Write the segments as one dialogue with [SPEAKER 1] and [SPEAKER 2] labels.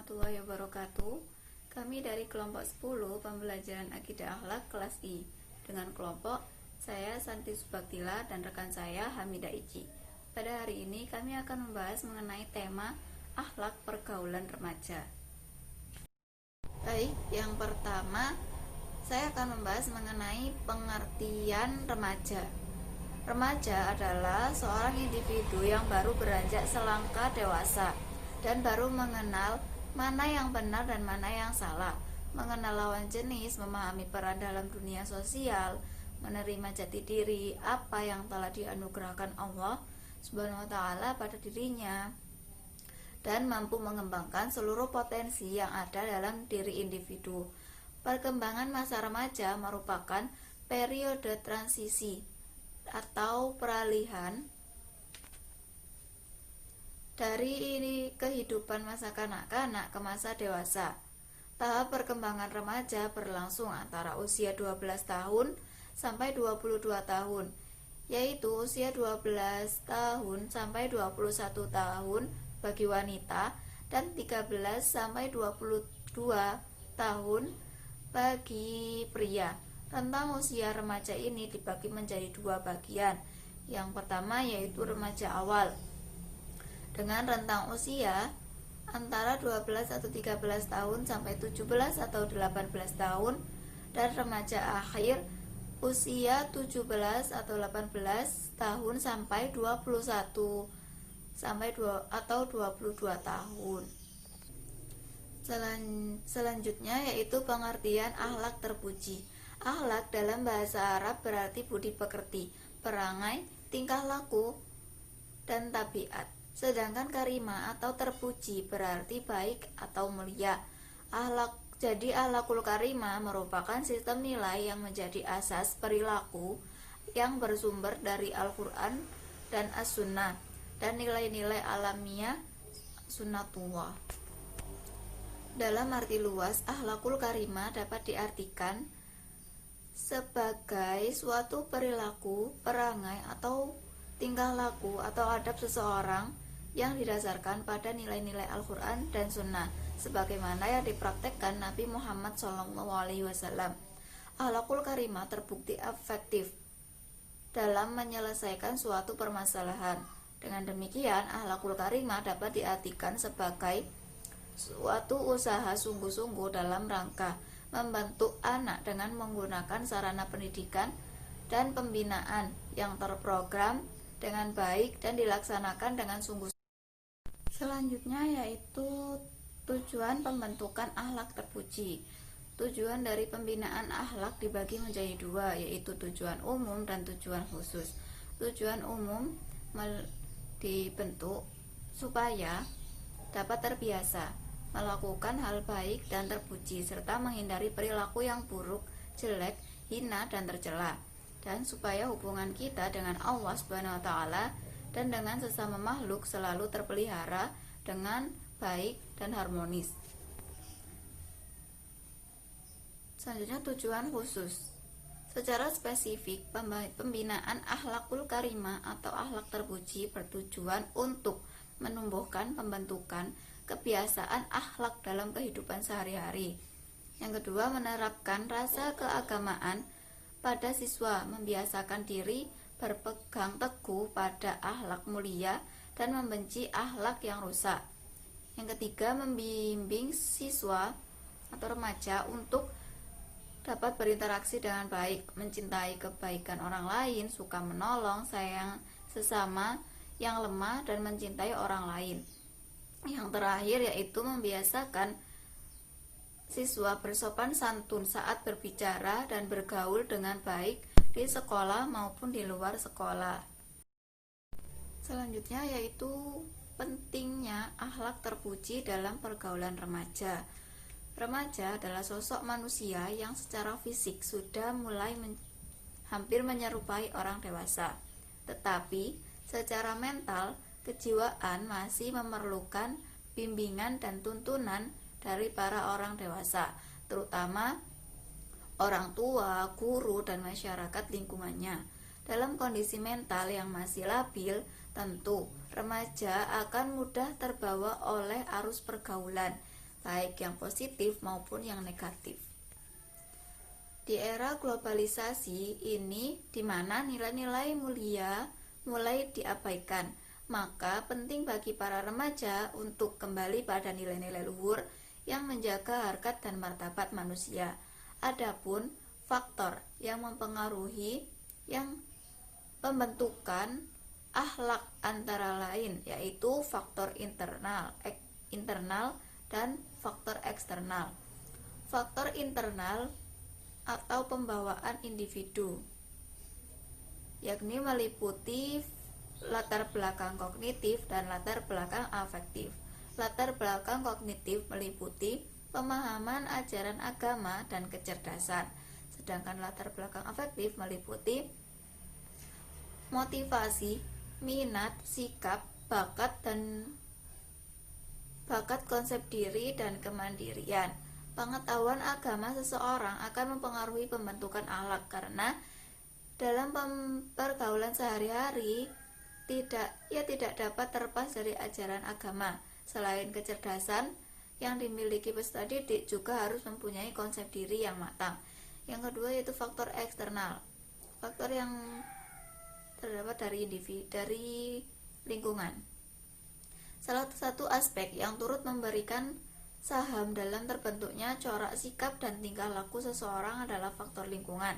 [SPEAKER 1] warahmatullahi wabarakatuh. Kami dari kelompok 10 pembelajaran akidah akhlak kelas I dengan kelompok saya Santi Subaktila dan rekan saya Hamidah Ici. Pada hari ini kami akan membahas mengenai tema akhlak pergaulan remaja. Baik, yang pertama saya akan membahas mengenai pengertian remaja. Remaja adalah seorang individu yang baru beranjak selangkah dewasa dan baru mengenal mana yang benar dan mana yang salah, mengenal lawan jenis, memahami peran dalam dunia sosial, menerima jati diri apa yang telah dianugerahkan Allah Subhanahu wa taala pada dirinya, dan mampu mengembangkan seluruh potensi yang ada dalam diri individu. Perkembangan masa remaja merupakan periode transisi atau peralihan dari kehidupan masa kanak-kanak ke masa dewasa. Tahap perkembangan remaja berlangsung antara usia 12 tahun sampai 22 tahun, yaitu usia 12 tahun sampai 21 tahun bagi wanita dan 13 sampai 22 tahun bagi pria. Rentang usia remaja ini dibagi menjadi dua bagian. Yang pertama yaitu remaja awal dengan rentang usia antara 12 atau 13 tahun sampai 17 atau 18 tahun, dan remaja akhir usia 17 atau 18 tahun sampai 21 atau 22 tahun. Selanjutnya yaitu pengertian akhlak terpuji. Akhlak dalam bahasa Arab berarti budi pekerti, perangai, tingkah laku, dan tabiat. Sedangkan karimah atau terpuji berarti baik atau mulia. Jadi akhlakul karimah merupakan sistem nilai yang menjadi asas perilaku yang bersumber dari Al-Quran dan As-Sunnah dan nilai-nilai alamiah sunnatullah. Dalam arti luas, akhlakul karimah dapat diartikan sebagai suatu perilaku, perangai, atau tingkah laku atau adab seseorang yang didasarkan pada nilai-nilai Al-Quran dan Sunnah, sebagaimana yang dipraktekkan Nabi Muhammad SAW. Akhlakul karimah terbukti efektif dalam menyelesaikan suatu permasalahan. Dengan demikian, akhlakul karimah dapat diartikan sebagai suatu usaha sungguh-sungguh dalam rangka membentuk anak dengan menggunakan sarana pendidikan dan pembinaan yang terprogram dengan baik dan dilaksanakan dengan sungguh. Selanjutnya yaitu tujuan pembentukan akhlak terpuji. Tujuan dari pembinaan akhlak dibagi menjadi dua, yaitu tujuan umum dan tujuan khusus. Tujuan umum dibentuk supaya dapat terbiasa melakukan hal baik dan terpuji, serta menghindari perilaku yang buruk, jelek, hina, dan tercela, dan supaya hubungan kita dengan Allah Subhanahu wa taala dan dengan sesama makhluk selalu terpelihara dengan baik dan harmonis. Selanjutnya tujuan khusus. Secara spesifik, pembinaan akhlakul karimah atau akhlak terpuji bertujuan untuk menumbuhkan pembentukan kebiasaan akhlak dalam kehidupan sehari-hari. Yang kedua, menerapkan rasa keagamaan pada siswa, membiasakan diri berpegang teguh pada akhlak mulia dan membenci akhlak yang rusak. Yang ketiga, membimbing siswa atau remaja untuk dapat berinteraksi dengan baik, mencintai kebaikan orang lain, suka menolong, sayang sesama yang lemah, dan mencintai orang lain. Yang terakhir yaitu membiasakan siswa bersopan santun saat berbicara dan bergaul dengan baik di sekolah maupun di luar sekolah. Selanjutnya yaitu pentingnya akhlak terpuji dalam pergaulan remaja. Remaja adalah sosok manusia yang secara fisik sudah mulai hampir menyerupai orang dewasa, tetapi secara mental, kejiwaan masih memerlukan bimbingan dan tuntunan dari para orang dewasa, terutama orang tua, guru, dan masyarakat lingkungannya. Dalam kondisi mental yang masih labil, tentu remaja akan mudah terbawa oleh arus pergaulan, baik yang positif maupun yang negatif. Di era globalisasi ini, di mana nilai-nilai mulia mulai diabaikan, maka penting bagi para remaja untuk kembali pada nilai-nilai luhur yang menjaga harkat dan martabat manusia. Adapun faktor yang mempengaruhi yang pembentukan akhlak antara lain yaitu faktor internal dan faktor eksternal. Faktor internal atau pembawaan individu, yakni meliputi latar belakang kognitif dan latar belakang afektif. Latar belakang kognitif meliputi pemahaman ajaran agama dan kecerdasan, sedangkan latar belakang afektif meliputi motivasi, minat, sikap, bakat, konsep diri, dan kemandirian. Pengetahuan agama seseorang akan mempengaruhi pembentukan akhlak karena dalam pergaulan sehari-hari tidak dapat terlepas dari ajaran agama. Selain kecerdasan yang dimiliki peserta didik juga harus mempunyai konsep diri yang matang. Yang kedua yaitu faktor eksternal. Faktor yang terdapat dari lingkungan. Salah satu aspek yang turut memberikan saham dalam terbentuknya corak sikap dan tingkah laku seseorang adalah faktor lingkungan,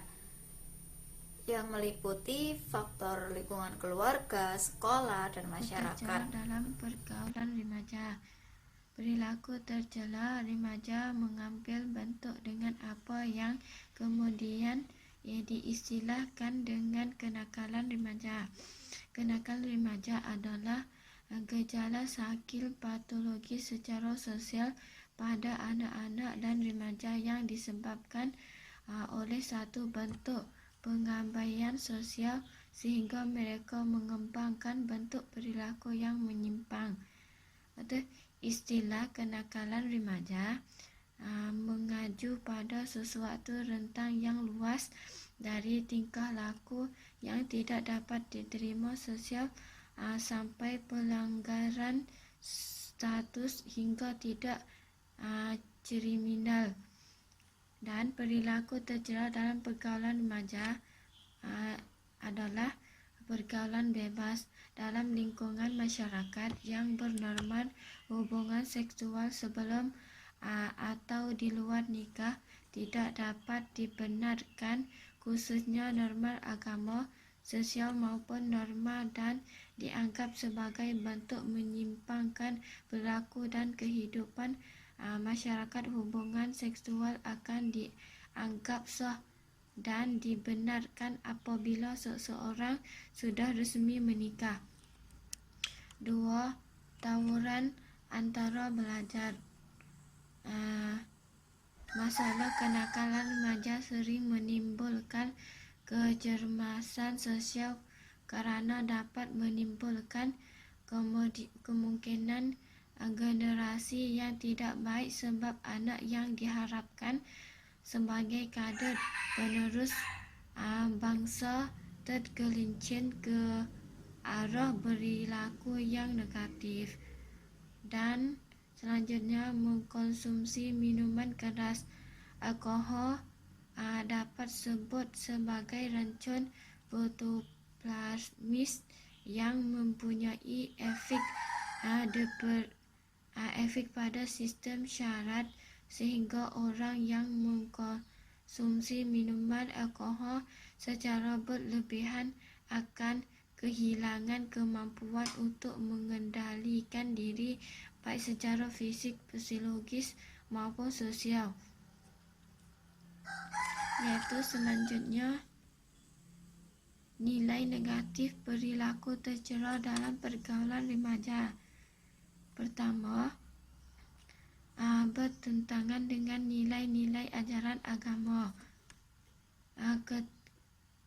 [SPEAKER 1] yang meliputi faktor lingkungan keluarga, sekolah, dan masyarakat.
[SPEAKER 2] Dalam pergaulan remaja, perilaku tercela remaja mengambil bentuk dengan apa yang kemudian diistilahkan dengan kenakalan remaja. Kenakalan remaja adalah gejala sakit patologis secara sosial pada anak-anak dan remaja yang disebabkan oleh satu bentuk pengabaian sosial sehingga mereka mengembangkan bentuk perilaku yang menyimpang. Istilah kenakalan remaja mengacu pada sesuatu rentang yang luas dari tingkah laku yang tidak dapat diterima sosial sampai pelanggaran status hingga tidak kriminal. Dan perilaku tercela dalam pergaulan remaja adalah pergaulan bebas dalam lingkungan masyarakat yang bernorma hubungan seksual sebelum atau di luar nikah tidak dapat dibenarkan, khususnya norma agama, sosial maupun norma, dan dianggap sebagai bentuk menyimpangkan perilaku dan kehidupan masyarakat. Hubungan seksual akan dianggap sah dan dibenarkan apabila seseorang sudah resmi menikah. 2. Tawuran antara belajar. Masalah kenakalan remaja sering menimbulkan kecermasan sosial karena dapat menimbulkan kemungkinan generasi yang tidak baik, sebab anak yang diharapkan sebagai kader penerus bangsa tergelincir ke arah perilaku yang negatif. Dan selanjutnya, mengkonsumsi minuman keras. Alkohol dapat disebut sebagai racun protoplasmis yang mempunyai efek pada sistem syaraf, sehingga orang yang mengkonsumsi minuman alkohol secara berlebihan akan kehilangan kemampuan untuk mengendalikan diri baik secara fisik, psikologis maupun sosial. Yaitu selanjutnya, nilai negatif perilaku tercela dalam pergaulan remaja. Pertama, bertentangan dengan nilai-nilai ajaran agama.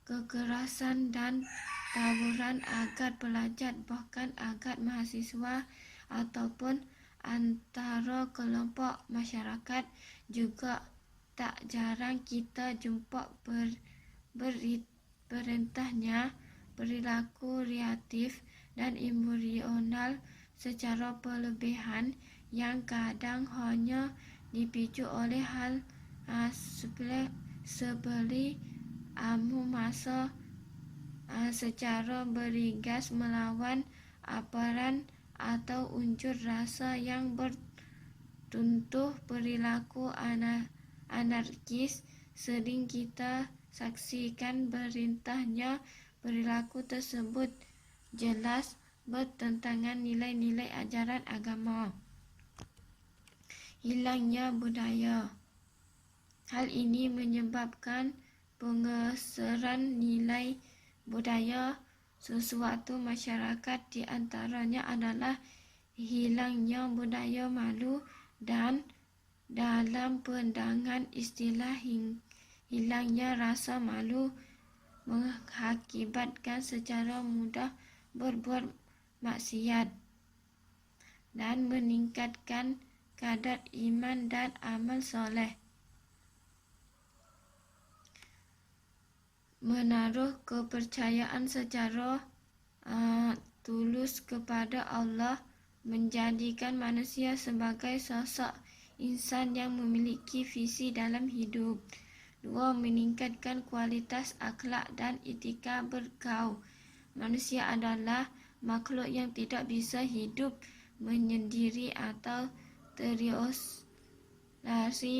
[SPEAKER 2] Kekerasan dan tawuran agar pelajar, bahkan agar mahasiswa ataupun antara kelompok masyarakat, juga tak jarang kita jumpa perintahnya perilaku reaktif dan emosional secara berlebihan yang kadang hanya dipicu oleh hal sepele seperti masa secara berigas melawan aparan atau unjuk rasa yang bertuntut perilaku anarkis. Sering kita saksikan berintahnya perilaku tersebut jelas bertentangan nilai-nilai ajaran agama. Hilangnya budaya. Hal ini menyebabkan pengesaran nilai budaya sesuatu masyarakat, di antaranya adalah hilangnya budaya malu, dan dalam pandangan istilah hilangnya rasa malu mengakibatkan secara mudah berbuat maksiat dan meningkatkan kadar iman dan amal soleh. Menaruh kepercayaan secara tulus kepada Allah menjadikan manusia sebagai sosok insan yang memiliki visi dalam hidup. 2. Meningkatkan kualitas akhlak dan etika bergaul. Manusia adalah makhluk yang tidak bisa hidup menyendiri atau terisolasi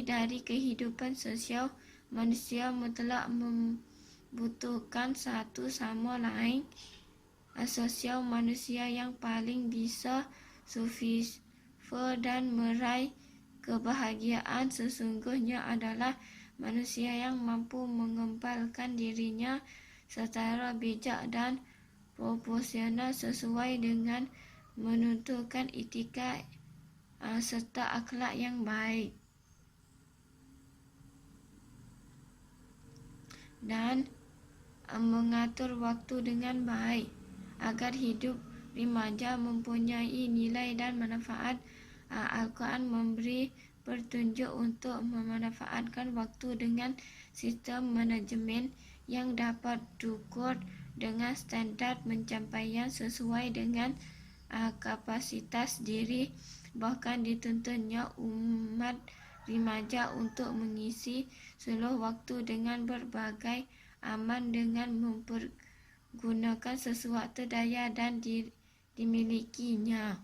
[SPEAKER 2] dari kehidupan sosial. Manusia mutlak membutuhkan satu sama lain. Sosial manusia yang paling bisa survive dan meraih kebahagiaan sesungguhnya adalah manusia yang mampu mengembangkan dirinya secara bijak dan proporsional sesuai dengan menentukan etika serta akhlak yang baik, dan mengatur waktu dengan baik agar hidup remaja mempunyai nilai dan manfaat. Al-Quran memberi petunjuk untuk memanfaatkan waktu dengan sistem manajemen yang dapat diukur dengan standar pencapaian sesuai dengan kapasitas diri. Bahkan dituntutnya umat remaja untuk mengisi seluruh waktu dengan berbagai amal dengan mempergunakan sesuatu daya dan dimilikinya.